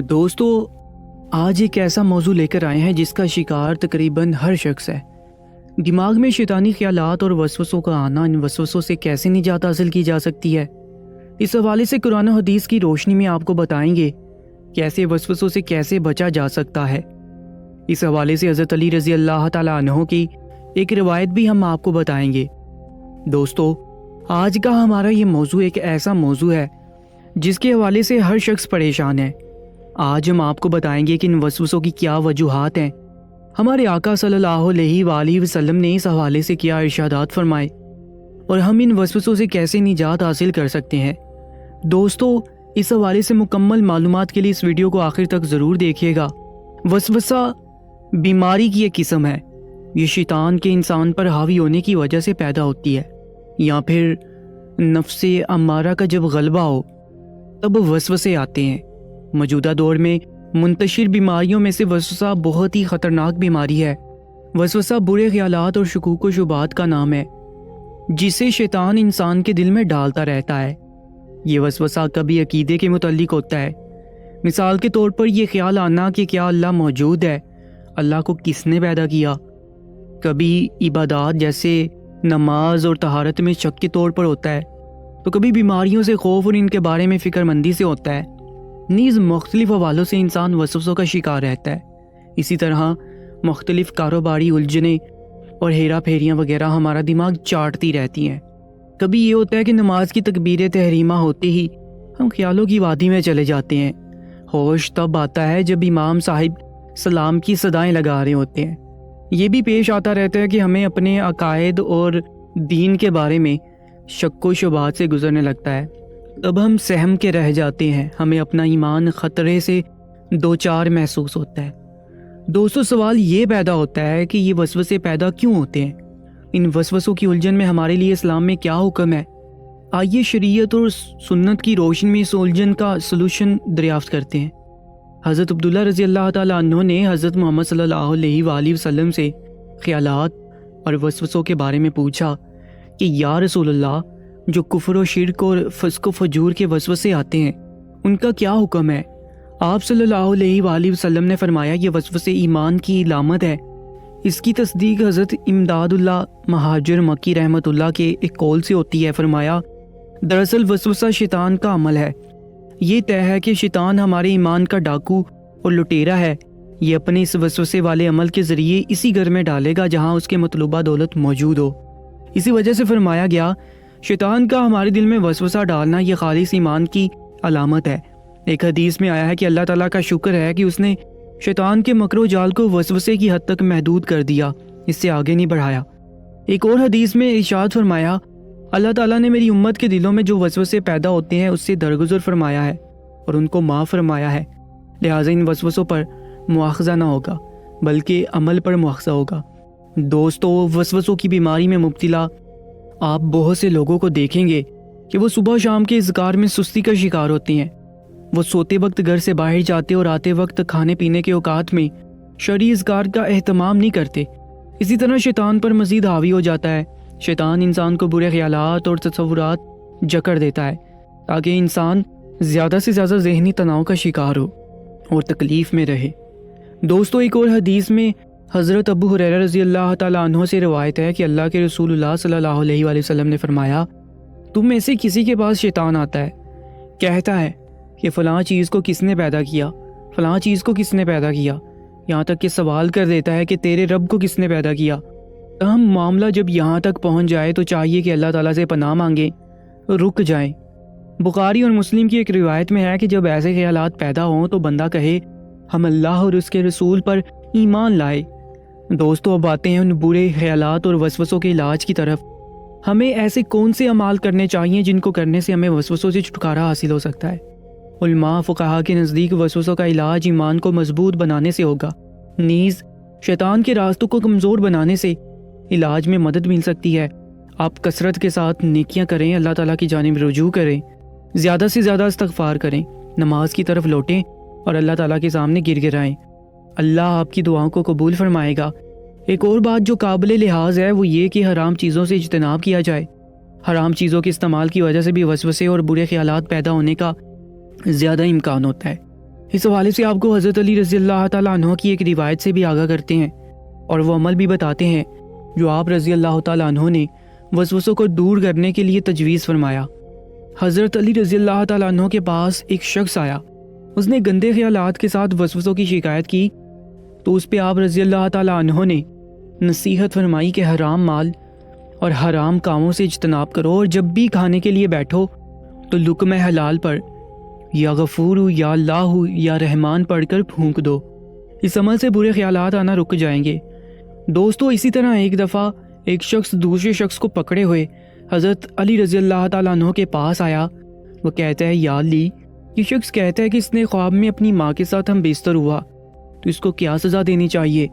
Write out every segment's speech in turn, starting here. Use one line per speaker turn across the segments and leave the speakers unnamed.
دوستو آج ایک ایسا موضوع لے کر آئے ہیں جس کا شکار تقریباً ہر شخص ہے۔ دماغ میں شیطانی خیالات اور وسوسوں کا آنا، ان وسوسوں سے کیسے نجات حاصل کی جا سکتی ہے، اس حوالے سے قرآن و حدیث کی روشنی میں آپ کو بتائیں گے کہ ایسے وسوسوں سے کیسے بچا جا سکتا ہے۔ اس حوالے سے حضرت علی رضی اللہ تعالیٰ عنہ کی ایک روایت بھی ہم آپ کو بتائیں گے۔ دوستو آج کا ہمارا یہ موضوع ایک ایسا موضوع ہے جس کے حوالے سے ہر شخص پریشان ہے۔ آج ہم آپ کو بتائیں گے کہ ان وسوسوں کی کیا وجوہات ہیں، ہمارے آقا صلی اللہ علیہ وآلہ وسلم نے اس حوالے سے کیا ارشادات فرمائے، اور ہم ان وسوسوں سے کیسے نجات حاصل کر سکتے ہیں۔ دوستو اس حوالے سے مکمل معلومات کے لیے اس ویڈیو کو آخر تک ضرور دیکھیے گا۔ وسوسہ بیماری کی ایک قسم ہے، یہ شیطان کے انسان پر حاوی ہونے کی وجہ سے پیدا ہوتی ہے، یا پھر نفس امارہ کا جب غلبہ ہو تب وسوسے آتے ہیں۔ موجودہ دور میں منتشر بیماریوں میں سے وسوسہ بہت ہی خطرناک بیماری ہے۔ وسوسہ برے خیالات اور شکوک و شبہات کا نام ہے جسے شیطان انسان کے دل میں ڈالتا رہتا ہے۔ یہ وسوسہ کبھی عقیدے کے متعلق ہوتا ہے، مثال کے طور پر یہ خیال آنا کہ کیا اللہ موجود ہے، اللہ کو کس نے پیدا کیا۔ کبھی عبادات جیسے نماز اور طہارت میں شک کے طور پر ہوتا ہے، تو کبھی بیماریوں سے خوف اور ان کے بارے میں فکر مندی سے ہوتا ہے۔ نیز مختلف حوالوں سے انسان وسوسوں کا شکار رہتا ہے۔ اسی طرح مختلف کاروباری الجھنیں اور ہیرا پھیریاں وغیرہ ہمارا دماغ چاٹتی رہتی ہیں۔ کبھی یہ ہوتا ہے کہ نماز کی تکبیر تحریمہ ہوتے ہی ہم خیالوں کی وادی میں چلے جاتے ہیں۔ ہوش تب آتا ہے جب امام صاحب سلام کی صدائیں لگا رہے ہوتے ہیں۔ یہ بھی پیش آتا رہتا ہے کہ ہمیں اپنے عقائد اور دین کے بارے میں شک و شبہات سے گزرنے لگتا ہے، تب ہم سہم کے رہ جاتے ہیں، ہمیں اپنا ایمان خطرے سے دوچار محسوس ہوتا ہے۔ دوستو سوال یہ پیدا ہوتا ہے کہ یہ وسوسے پیدا کیوں ہوتے ہیں، ان وسوسوں کی الجھن میں ہمارے لیے اسلام میں کیا حکم ہے۔ آئیے شریعت اور سنت کی روشنی میں اس الجھن کا سلوشن دریافت کرتے ہیں۔ حضرت عبداللہ رضی اللہ تعالیٰ عنہ نے حضرت محمد صلی اللہ علیہ وآلہ وسلم سے خیالات اور وسوسوں کے بارے میں پوچھا کہ یا رسول اللہ، جو کفر و شرک اور فسق و فجور کے وسوسے آتے ہیں ان کا کیا حکم ہے۔ آپ صلی اللہ علیہ وآلہ وسلم نے فرمایا یہ وسوسے ایمان کی علامت ہے۔ اس کی تصدیق حضرت امداد اللہ مہاجر مکی رحمۃ اللہ کے ایک قول سے ہوتی ہے۔ فرمایا دراصل وسوسہ شیطان کا عمل ہے، یہ طے ہے کہ شیطان ہمارے ایمان کا ڈاکو اور لٹیرا ہے، یہ اپنے اس وسوسے والے عمل کے ذریعے اسی گھر میں ڈالے گا جہاں اس کے مطلوبہ دولت موجود ہو۔ اسی وجہ سے فرمایا گیا شیطان کا ہمارے دل میں وسوسہ ڈالنا یہ خالص ایمان کی علامت ہے۔ ایک حدیث میں آیا ہے کہ اللہ تعالیٰ کا شکر ہے کہ اس نے شیطان کے مکر و جال کو وسوسے کی حد تک محدود کر دیا، اس سے آگے نہیں بڑھایا۔ ایک اور حدیث میں ارشاد فرمایا اللہ تعالیٰ نے میری امت کے دلوں میں جو وسوسے پیدا ہوتے ہیں اس سے درگزر فرمایا ہے اور ان کو معاف فرمایا ہے، لہٰذا ان وسوسوں پر مواخذہ نہ ہوگا بلکہ عمل پر مواخذہ ہوگا۔ دوستو وسوسوں کی بیماری میں مبتلا آپ بہت سے لوگوں کو دیکھیں گے کہ وہ صبح شام کے اذکار میں سستی کا شکار ہوتے ہیں۔ وہ سوتے وقت گھر سے باہر جاتے اور آتے وقت کھانے پینے کے اوقات میں شرعی اذکار کا اہتمام نہیں کرتے۔ اسی طرح شیطان پر مزید حاوی ہو جاتا ہے۔ شیطان انسان کو برے خیالات اور تصورات جکڑ دیتا ہے تاکہ انسان زیادہ سے زیادہ ذہنی تناؤ کا شکار ہو اور تکلیف میں رہے۔ دوستو ایک اور حدیث میں حضرت ابو ہریرہ رضی اللہ تعالیٰ عنہ سے روایت ہے کہ اللہ کے رسول اللہ صلی اللہ علیہ وآلہ وسلم نے فرمایا تم میں سے کسی کے پاس شیطان آتا ہے، کہتا ہے کہ فلاں چیز کو کس نے پیدا کیا، فلاں چیز کو کس نے پیدا کیا، یہاں تک کہ سوال کر دیتا ہے کہ تیرے رب کو کس نے پیدا کیا۔ تاہم معاملہ جب یہاں تک پہنچ جائے تو چاہیے کہ اللہ تعالیٰ سے پناہ مانگیں، رک جائیں۔ بخاری اور مسلم کی ایک روایت میں ہے کہ جب ایسے خیالات پیدا ہوں تو بندہ کہے ہم اللہ اور اس کے رسول پر ایمان لائے۔ دوستو اب آتے ہیں ان برے خیالات اور وسوسوں کے علاج کی طرف۔ ہمیں ایسے کون سے اعمال کرنے چاہیے جن کو کرنے سے ہمیں وسوسوں سے چھٹکارا حاصل ہو سکتا ہے۔ علماء فقہا کے نزدیک وسوسوں کا علاج ایمان کو مضبوط بنانے سے ہوگا، نیز شیطان کے راستوں کو کمزور بنانے سے علاج میں مدد مل سکتی ہے۔ آپ کثرت کے ساتھ نیکیاں کریں، اللہ تعالیٰ کی جانب رجوع کریں، زیادہ سے زیادہ استغفار کریں، نماز کی طرف لوٹیں اور اللہ تعالیٰ کے سامنے گر گرائیں۔ اللہ آپ کی دعاؤں کو قبول فرمائے گا۔ ایک اور بات جو قابل لحاظ ہے وہ یہ کہ حرام چیزوں سے اجتناب کیا جائے۔ حرام چیزوں کے استعمال کی وجہ سے بھی وسوسے اور برے خیالات پیدا ہونے کا زیادہ امکان ہوتا ہے۔ اس حوالے سے آپ کو حضرت علی رضی اللہ تعالیٰ عنہ کی ایک روایت سے بھی آگاہ کرتے ہیں اور وہ عمل بھی بتاتے ہیں جو آپ رضی اللہ تعالیٰ عنہ نے وسوسوں کو دور کرنے کے لیے تجویز فرمایا۔ حضرت علی رضی اللہ تعالیٰ عنہ کے پاس ایک شخص آیا، اس نے گندے خیالات کے ساتھ وسوسوں کی شکایت کی تو اس پہ آپ رضی اللہ تعالیٰ عنہ نے نصیحت فرمائی کہ حرام مال اور حرام کاموں سے اجتناب کرو، اور جب بھی کھانے کے لیے بیٹھو تو لقمہ حلال پر یا غفور یا اللہ یا رحمان پڑھ کر پھونک دو۔ اس عمل سے برے خیالات آنا رک جائیں گے۔ دوستو، اسی طرح ایک دفعہ ایک شخص دوسرے شخص کو پکڑے ہوئے حضرت علی رضی اللہ تعالیٰ عنہ کے پاس آیا۔ وہ کہتا ہے، یا علی، یہ شخص کہتا ہے کہ اس نے خواب میں اپنی ماں کے ساتھ ہم بستر ہوا، تو اس کو کیا سزا دینی چاہیے؟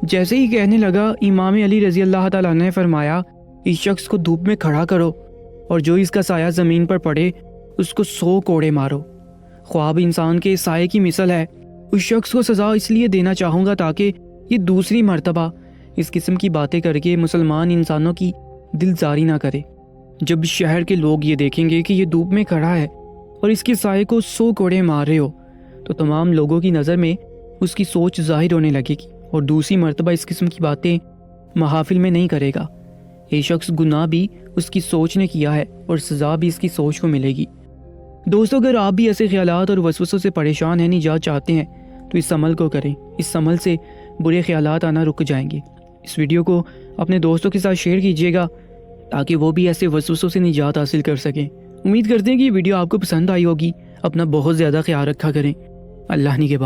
جیسے ہی کہنے لگا، امام علی رضی اللہ تعالیٰ عنہ نے فرمایا، اس شخص کو دھوپ میں کھڑا کرو اور جو اس کا سایہ زمین پر پڑے اس کو 100 کوڑے مارو۔ خواب انسان کے سائے کی مثل ہے۔ اس شخص کو سزا اس لیے دینا چاہوں گا تاکہ یہ دوسری مرتبہ اس قسم کی باتیں کر کے مسلمان انسانوں کی دلزاری نہ کرے۔ جب شہر کے لوگ یہ دیکھیں گے کہ یہ دھوپ میں کھڑا ہے اور اس کے سائے کو 100 کوڑے مار رہے ہو تو تمام لوگوں کی نظر میں اس کی سوچ ظاہر ہونے لگے گی اور دوسری مرتبہ اس قسم کی باتیں محافل میں نہیں کرے گا۔ یہ شخص گناہ بھی اس کی سوچ نے کیا ہے اور سزا بھی اس کی سوچ کو ملے گی۔ دوستو، اگر آپ بھی ایسے خیالات اور وسوسوں سے پریشان ہیں، نجات چاہتے ہیں، تو اس عمل کو کریں۔ اس عمل سے برے خیالات آنا رک جائیں گے۔ اس ویڈیو کو اپنے دوستوں کے ساتھ شیئر کیجیے گا تاکہ وہ بھی ایسے وسوسوں سے نجات حاصل کر سکیں۔ امید کرتے ہیں کہ یہ ویڈیو آپ کو پسند آئی ہوگی۔ اپنا بہت زیادہ خیال رکھا کریں۔ اللہ نے کے بعد